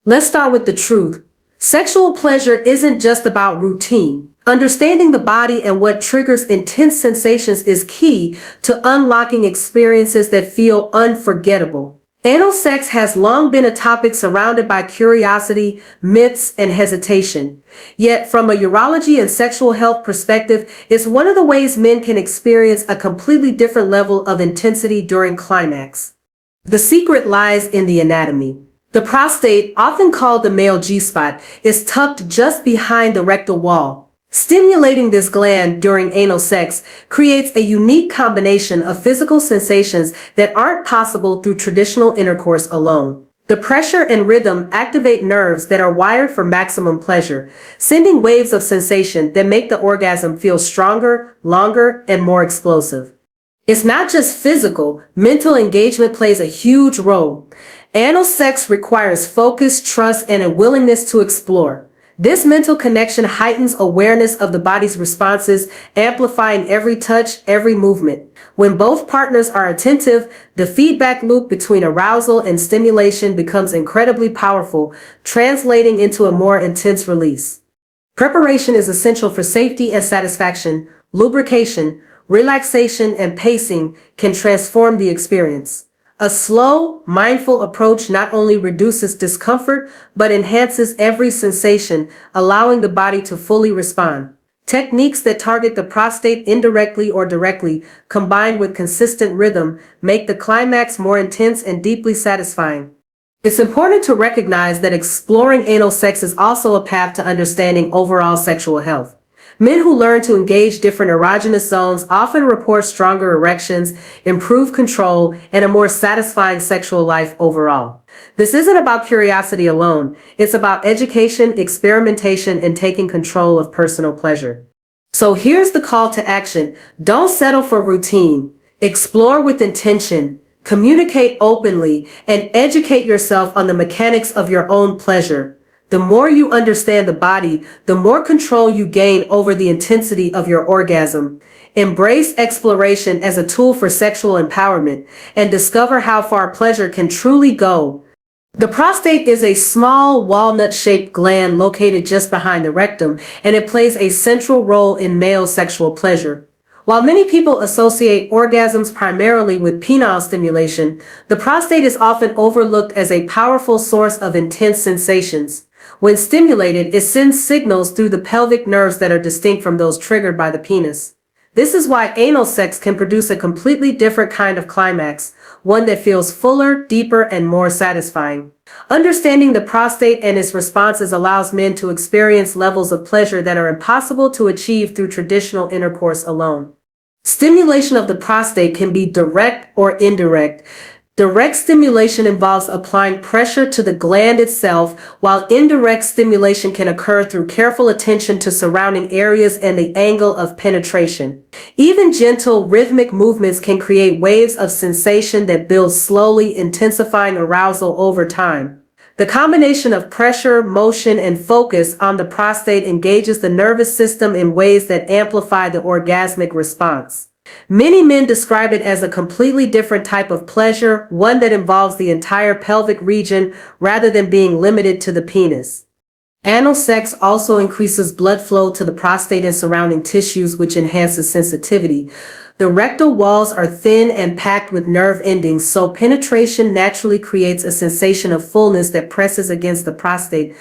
Let's start with the truth. Sexual pleasure isn't just about routine. Understanding the body and what triggers intense sensations is key to unlocking experiences that feel unforgettable. Anal sex has long been a topic surrounded by curiosity, myths, and hesitation. Yet, from a urology and sexual health perspective, it's one of the ways men can experience a completely different level of intensity during climax. The secret lies in the anatomy. The prostate, often called the male G-spot, is tucked just behind the rectal wall. Stimulating this gland during anal sex creates a unique combination of physical sensations that aren't possible through traditional intercourse alone. The pressure and rhythm activate nerves that are wired for maximum pleasure, sending waves of sensation that make the orgasm feel stronger, longer, and more explosive. It's not just physical, mental engagement plays a huge role. Anal sex requires focus, trust, and a willingness to explore. This mental connection heightens awareness of the body's responses, amplifying every touch, every movement. When both partners are attentive, the feedback loop between arousal and stimulation becomes incredibly powerful, translating into a more intense release. Preparation is essential for safety and satisfaction. Lubrication, relaxation, and pacing can transform the experience. A slow, mindful approach not only reduces discomfort, but enhances every sensation, allowing the body to fully respond. Techniques that target the prostate indirectly or directly, combined with consistent rhythm, make the climax more intense and deeply satisfying. It's important to recognize that exploring anal sex is also a path to understanding overall sexual health. Men who learn to engage different erogenous zones often report stronger erections, improved control, and a more satisfying sexual life overall. This isn't about curiosity alone. It's about education, experimentation, and taking control of personal pleasure. So here's the call to action. Don't settle for routine. Explore with intention. Communicate openly and educate yourself on the mechanics of your own pleasure. The more you understand the body, the more control you gain over the intensity of your orgasm. Embrace exploration as a tool for sexual empowerment and discover how far pleasure can truly go. The prostate is a small walnut-shaped gland located just behind the rectum, and it plays a central role in male sexual pleasure. While many people associate orgasms primarily with penile stimulation, the prostate is often overlooked as a powerful source of intense sensations. When stimulated, it sends signals through the pelvic nerves that are distinct from those triggered by the penis. This is why anal sex can produce a completely different kind of climax, one that feels fuller, deeper, and more satisfying. Understanding the prostate and its responses allows men to experience levels of pleasure that are impossible to achieve through traditional intercourse alone. Stimulation of the prostate can be direct or indirect. Direct stimulation involves applying pressure to the gland itself, while indirect stimulation can occur through careful attention to surrounding areas and the angle of penetration. Even gentle, rhythmic movements can create waves of sensation that build slowly, intensifying arousal over time. The combination of pressure, motion, and focus on the prostate engages the nervous system in ways that amplify the orgasmic response. Many men describe it as a completely different type of pleasure, one that involves the entire pelvic region rather than being limited to the penis. Anal sex also increases blood flow to the prostate and surrounding tissues, which enhances sensitivity. The rectal walls are thin and packed with nerve endings, so penetration naturally creates a sensation of fullness that presses against the prostate.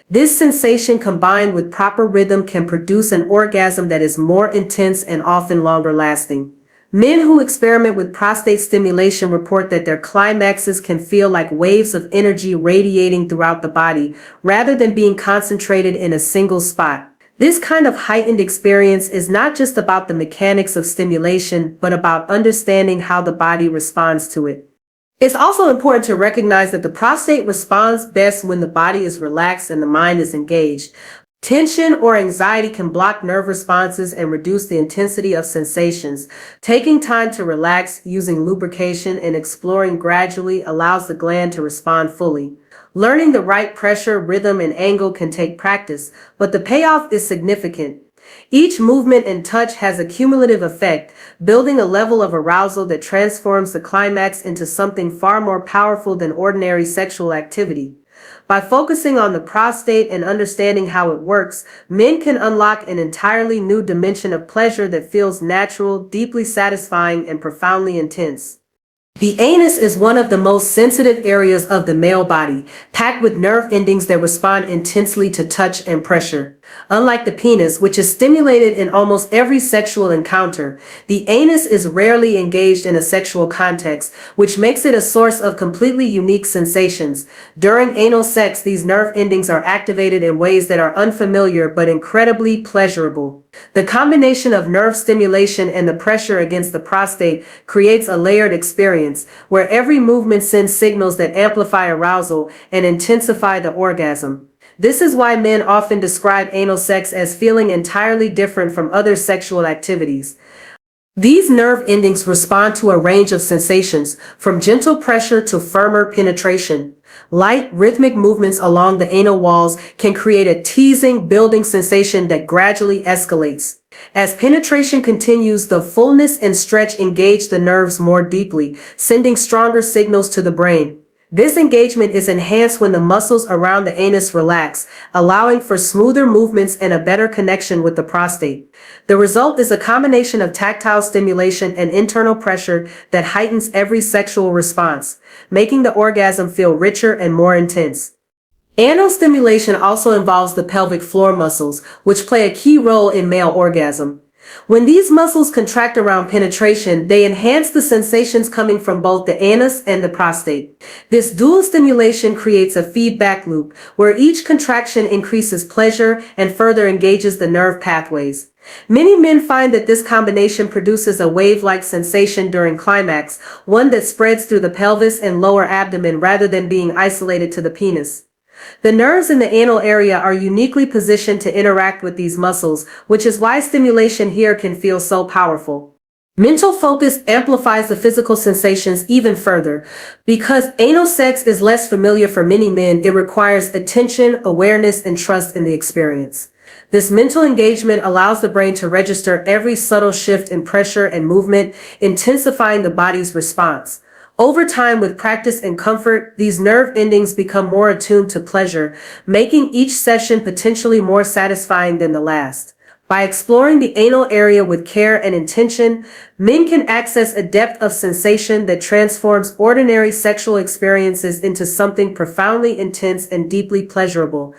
This sensation, combined with proper rhythm, can produce an orgasm that is more intense and often longer lasting. Men who experiment with prostate stimulation report that their climaxes can feel like waves of energy radiating throughout the body, rather than being concentrated in a single spot. This kind of heightened experience is not just about the mechanics of stimulation, but about understanding how the body responds to it. It's also important to recognize that the prostate responds best when the body is relaxed and the mind is engaged. Tension or anxiety can block nerve responses and reduce the intensity of sensations. Taking time to relax, using lubrication, and exploring gradually allows the gland to respond fully. Learning the right pressure, rhythm, and angle can take practice, but the payoff is significant. Each movement and touch has a cumulative effect, building a level of arousal that transforms the climax into something far more powerful than ordinary sexual activity. By focusing on the prostate and understanding how it works, men can unlock an entirely new dimension of pleasure that feels natural, deeply satisfying, and profoundly intense. The anus is one of the most sensitive areas of the male body, packed with nerve endings that respond intensely to touch and pressure. Unlike the penis, which is stimulated in almost every sexual encounter, the anus is rarely engaged in a sexual context, which makes it a source of completely unique sensations. During anal sex, these nerve endings are activated in ways that are unfamiliar but incredibly pleasurable. The combination of nerve stimulation and the pressure against the prostate creates a layered experience, where every movement sends signals that amplify arousal and intensify the orgasm. This is why men often describe anal sex as feeling entirely different from other sexual activities. These nerve endings respond to a range of sensations, from gentle pressure to firmer penetration. Light, rhythmic movements along the anal walls can create a teasing, building sensation that gradually escalates. As penetration continues, the fullness and stretch engage the nerves more deeply, sending stronger signals to the brain. This engagement is enhanced when the muscles around the anus relax, allowing for smoother movements and a better connection with the prostate. The result is a combination of tactile stimulation and internal pressure that heightens every sexual response, making the orgasm feel richer and more intense. Anal stimulation also involves the pelvic floor muscles, which play a key role in male orgasm. When these muscles contract around penetration, they enhance the sensations coming from both the anus and the prostate. This dual stimulation creates a feedback loop, where each contraction increases pleasure and further engages the nerve pathways. Many men find that this combination produces a wave-like sensation during climax, one that spreads through the pelvis and lower abdomen rather than being isolated to the penis. The nerves in the anal area are uniquely positioned to interact with these muscles, which is why stimulation here can feel so powerful. Mental focus amplifies the physical sensations even further. Because anal sex is less familiar for many men, it requires attention, awareness, and trust in the experience. This mental engagement allows the brain to register every subtle shift in pressure and movement, intensifying the body's response. Over time, with practice and comfort, these nerve endings become more attuned to pleasure, making each session potentially more satisfying than the last. By exploring the anal area with care and intention, men can access a depth of sensation that transforms ordinary sexual experiences into something profoundly intense and deeply pleasurable.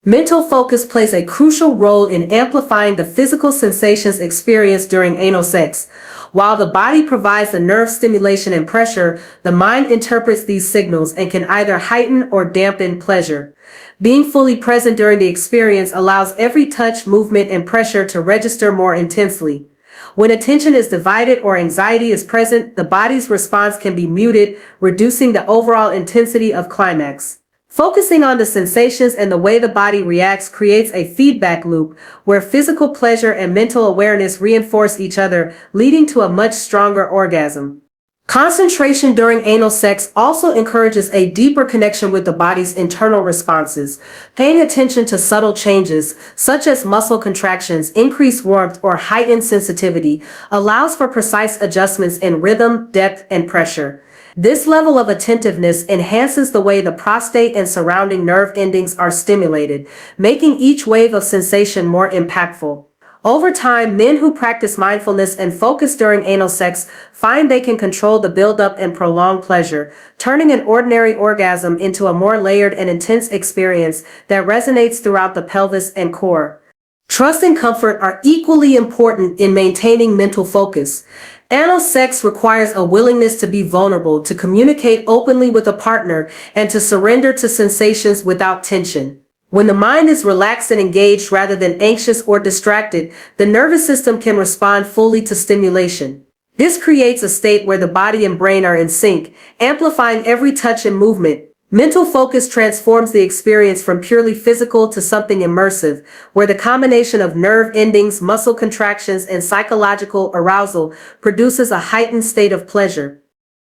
Mental focus plays a crucial role in amplifying the physical sensations experienced during anal sex. While the body provides the nerve stimulation and pressure, the mind interprets these signals and can either heighten or dampen pleasure. Being fully present during the experience allows every touch, movement, and pressure to register more intensely. When attention is divided or anxiety is present, the body's response can be muted, reducing the overall intensity of climax. Focusing on the sensations and the way the body reacts creates a feedback loop where physical pleasure and mental awareness reinforce each other, leading to a much stronger orgasm. Concentration during anal sex also encourages a deeper connection with the body's internal responses. Paying attention to subtle changes, such as muscle contractions, increased warmth, or heightened sensitivity, allows for precise adjustments in rhythm, depth, and pressure. This level of attentiveness enhances the way the prostate and surrounding nerve endings are stimulated, making each wave of sensation more impactful. Over time, men who practice mindfulness and focus during anal sex find they can control the buildup and prolong pleasure, turning an ordinary orgasm into a more layered and intense experience that resonates throughout the pelvis and core. Trust and comfort are equally important in maintaining mental focus. Anal sex requires a willingness to be vulnerable, to communicate openly with a partner, and to surrender to sensations without tension. When the mind is relaxed and engaged rather than anxious or distracted, the nervous system can respond fully to stimulation. This creates a state where the body and brain are in sync, amplifying every touch and movement. Mental focus transforms the experience from purely physical to something immersive, where the combination of nerve endings, muscle contractions, and psychological arousal produces a heightened state of pleasure.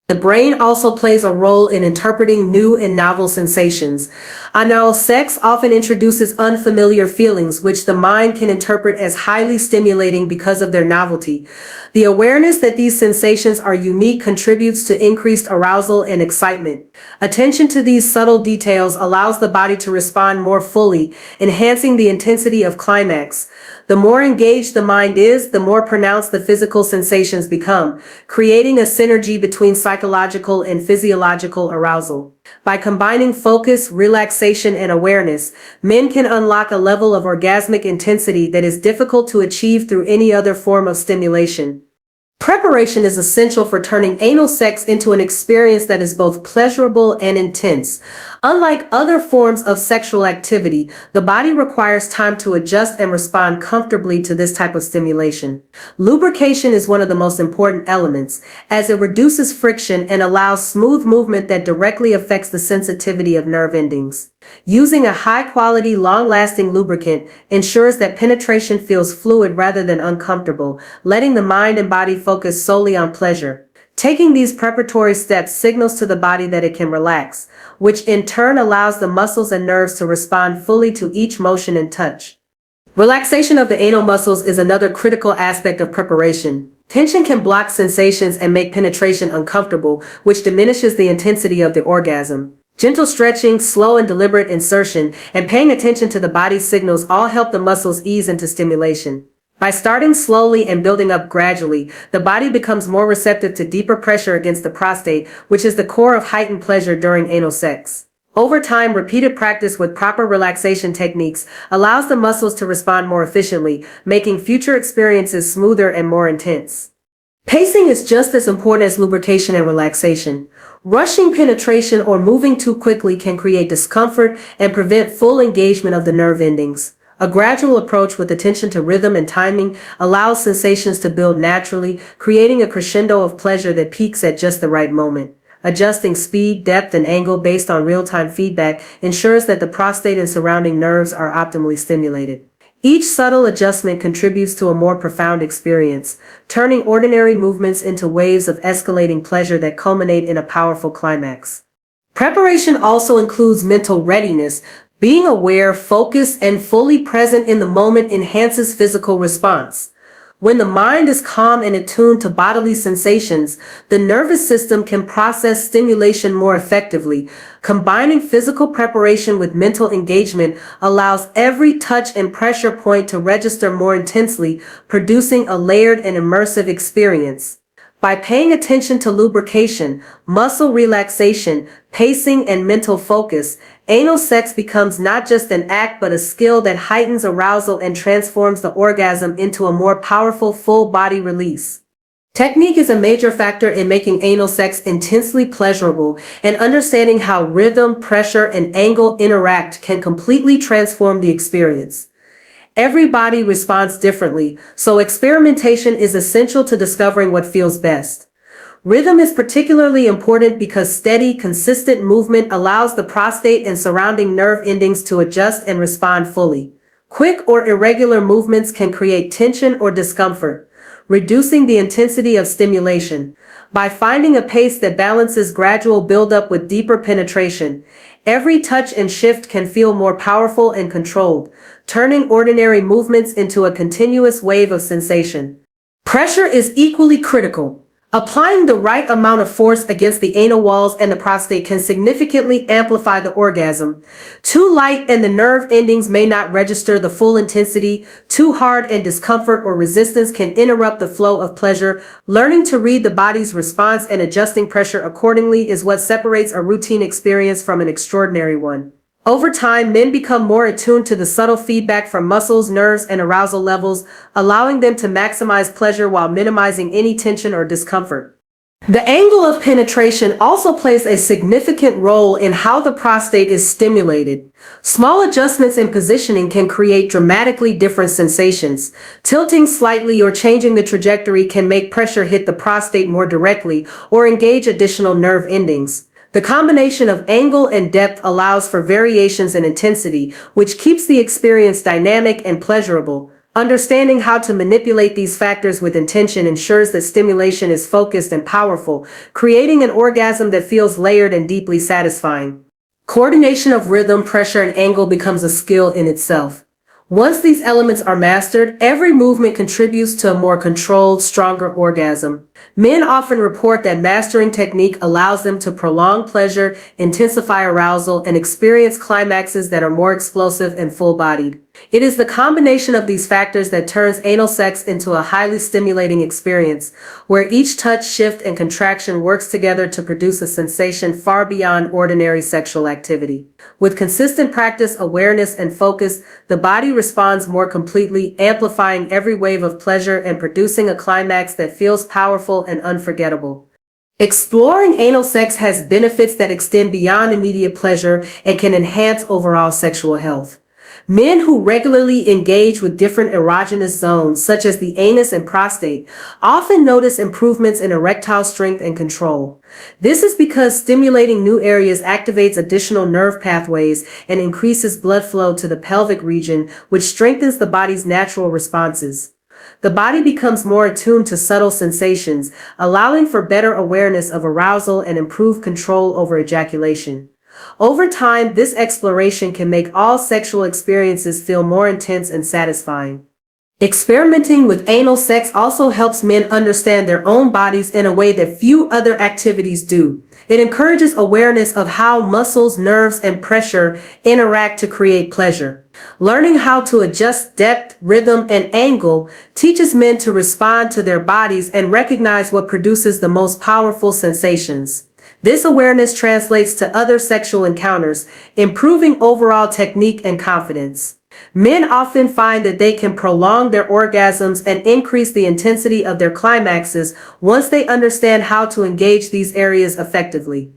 The brain also plays a role in interpreting new and novel sensations. Anal sex often introduces unfamiliar feelings, which the mind can interpret as highly stimulating because of their novelty. The awareness that these sensations are unique contributes to increased arousal and excitement. Attention to these subtle details allows the body to respond more fully, enhancing the intensity of climax. The more engaged the mind is, the more pronounced the physical sensations become, creating a synergy between psychological and physiological arousal. By combining focus, relaxation, and awareness, men can unlock a level of orgasmic intensity that is difficult to achieve through any other form of stimulation. Preparation is essential for turning anal sex into an experience that is both pleasurable and intense. Unlike other forms of sexual activity, the body requires time to adjust and respond comfortably to this type of stimulation. Lubrication is one of the most important elements, as it reduces friction and allows smooth movement that directly affects the sensitivity of nerve endings. Using a high-quality, long-lasting lubricant ensures that penetration feels fluid rather than uncomfortable, letting the mind and body focus solely on pleasure. Taking these preparatory steps signals to the body that it can relax, which in turn allows the muscles and nerves to respond fully to each motion and touch. Relaxation of the anal muscles is another critical aspect of preparation. Tension can block sensations and make penetration uncomfortable, which diminishes the intensity of the orgasm. Gentle stretching, slow and deliberate insertion, and paying attention to the body's signals all help the muscles ease into stimulation. By starting slowly and building up gradually, the body becomes more receptive to deeper pressure against the prostate, which is the core of heightened pleasure during anal sex. Over time, repeated practice with proper relaxation techniques allows the muscles to respond more efficiently, making future experiences smoother and more intense. Pacing is just as important as lubrication and relaxation. Rushing penetration or moving too quickly can create discomfort and prevent full engagement of the nerve endings. A gradual approach with attention to rhythm and timing allows sensations to build naturally, creating a crescendo of pleasure that peaks at just the right moment. Adjusting speed, depth, and angle based on real-time feedback ensures that the prostate and surrounding nerves are optimally stimulated. Each subtle adjustment contributes to a more profound experience, turning ordinary movements into waves of escalating pleasure that culminate in a powerful climax. Preparation also includes mental readiness. Being aware, focused, and fully present in the moment enhances physical response. When the mind is calm and attuned to bodily sensations, the nervous system can process stimulation more effectively. Combining physical preparation with mental engagement allows every touch and pressure point to register more intensely, producing a layered and immersive experience. By paying attention to lubrication, muscle relaxation, pacing, and mental focus, anal sex becomes not just an act but a skill that heightens arousal and transforms the orgasm into a more powerful full-body release. Technique is a major factor in making anal sex intensely pleasurable, and understanding how rhythm, pressure, and angle interact can completely transform the experience. Every body responds differently, so experimentation is essential to discovering what feels best. Rhythm is particularly important because steady, consistent movement allows the prostate and surrounding nerve endings to adjust and respond fully. Quick or irregular movements can create tension or discomfort, reducing the intensity of stimulation. By finding a pace that balances gradual buildup with deeper penetration, every touch and shift can feel more powerful and controlled, turning ordinary movements into a continuous wave of sensation. Pressure is equally critical. Applying the right amount of force against the anal walls and the prostate can significantly amplify the orgasm. Too light and the nerve endings may not register the full intensity. Too hard and discomfort or resistance can interrupt the flow of pleasure. Learning to read the body's response and adjusting pressure accordingly is what separates a routine experience from an extraordinary one. Over time, men become more attuned to the subtle feedback from muscles, nerves, and arousal levels, allowing them to maximize pleasure while minimizing any tension or discomfort. The angle of penetration also plays a significant role in how the prostate is stimulated. Small adjustments in positioning can create dramatically different sensations. Tilting slightly or changing the trajectory can make pressure hit the prostate more directly or engage additional nerve endings. The combination of angle and depth allows for variations in intensity, which keeps the experience dynamic and pleasurable. Understanding how to manipulate these factors with intention ensures that stimulation is focused and powerful, creating an orgasm that feels layered and deeply satisfying. Coordination of rhythm, pressure, and angle becomes a skill in itself. Once these elements are mastered, every movement contributes to a more controlled, stronger orgasm. Men often report that mastering technique allows them to prolong pleasure, intensify arousal, and experience climaxes that are more explosive and full-bodied. It is the combination of these factors that turns anal sex into a highly stimulating experience, where each touch, shift, and contraction works together to produce a sensation far beyond ordinary sexual activity. With consistent practice, awareness, and focus, the body responds more completely, amplifying every wave of pleasure and producing a climax that feels powerful and unforgettable. Exploring anal sex has benefits that extend beyond immediate pleasure and can enhance overall sexual health. Men who regularly engage with different erogenous zones, such as the anus and prostate, often notice improvements in erectile strength and control. This is because stimulating new areas activates additional nerve pathways and increases blood flow to the pelvic region, which strengthens the body's natural responses. The body becomes more attuned to subtle sensations, allowing for better awareness of arousal and improved control over ejaculation. Over time, this exploration can make all sexual experiences feel more intense and satisfying. Experimenting with anal sex also helps men understand their own bodies in a way that few other activities do. It encourages awareness of how muscles, nerves, and pressure interact to create pleasure. Learning how to adjust depth, rhythm, and angle teaches men to respond to their bodies and recognize what produces the most powerful sensations. This awareness translates to other sexual encounters, improving overall technique and confidence. Men often find that they can prolong their orgasms and increase the intensity of their climaxes once they understand how to engage these areas effectively.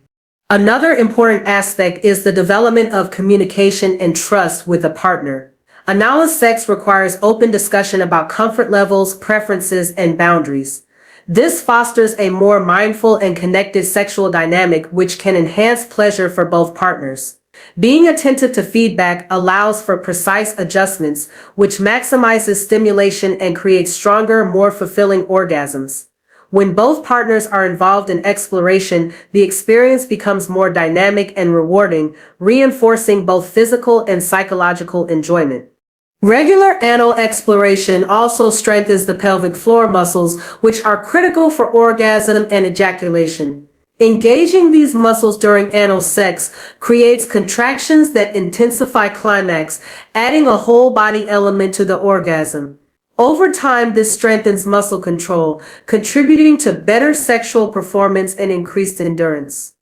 Another important aspect is the development of communication and trust with a partner. Anal sex requires open discussion about comfort levels, preferences, and boundaries. This fosters a more mindful and connected sexual dynamic, which can enhance pleasure for both partners. Being attentive to feedback allows for precise adjustments, which maximizes stimulation and creates stronger, more fulfilling orgasms. When both partners are involved in exploration, the experience becomes more dynamic and rewarding, reinforcing both physical and psychological enjoyment. Regular anal exploration also strengthens the pelvic floor muscles, which are critical for orgasm and ejaculation. Engaging these muscles during anal sex creates contractions that intensify climax, adding a whole body element to the orgasm. Over time, this strengthens muscle control, contributing to better sexual performance and increased endurance.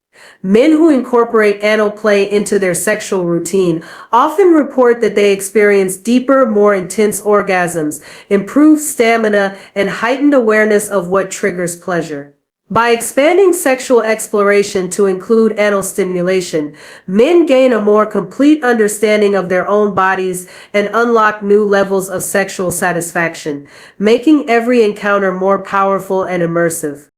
Men who incorporate anal play into their sexual routine often report that they experience deeper, more intense orgasms, improved stamina, and heightened awareness of what triggers pleasure. By expanding sexual exploration to include anal stimulation, men gain a more complete understanding of their own bodies and unlock new levels of sexual satisfaction, making every encounter more powerful and immersive.